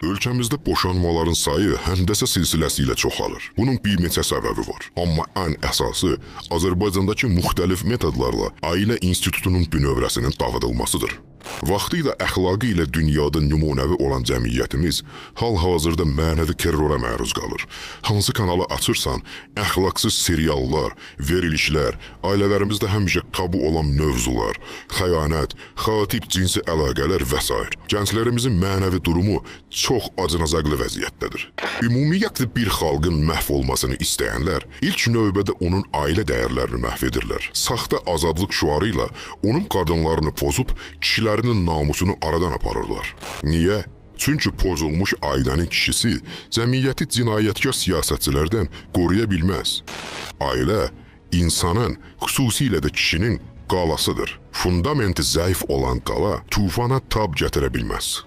Ölkəmizdə boşanmaların sayı həndəsə silsiləsi ilə çoxalır. Bunun bir neçə səbəbi var. Amma ən əsası Azərbaycandakı müxtəlif metodlarla ailə institutunun bünövrəsinin dağıdılmasıdır. Vaxtilə əxlaqı ilə dünyada nümunəvi olan cəmiyyətimiz hal-hazırda mənəvi terrora məruz qalır. Hansı kanalı açırsan, əxlaqsız seriallar, verilişlər, ailələrimizdə həmişə tabu olan mövzular, xəyanət, xatib cinsi əlaqələr və s. Gənclərimizin mənəvi durumu çox acınacaqlı vəziyyətdədir. Ümumiyyətlə bir xalqın məhv olmasını istəyənlər ilk növbədə onun ailə dəyərlərini məhv edirlər. Saxta azadlıq şüarı ilə onun qadınlarını pozub kişilərinin namusunu aradan aparırlar. Niyə? Çünki pozulmuş ailənin kişisi cəmiyyəti cinayətkar siyasətçilərdən qoruya bilməz. Ailə insanın, xüsusilə də kişinin qalasıdır. Fundamenti zəif olan qala tufana tab gətirə bilməz.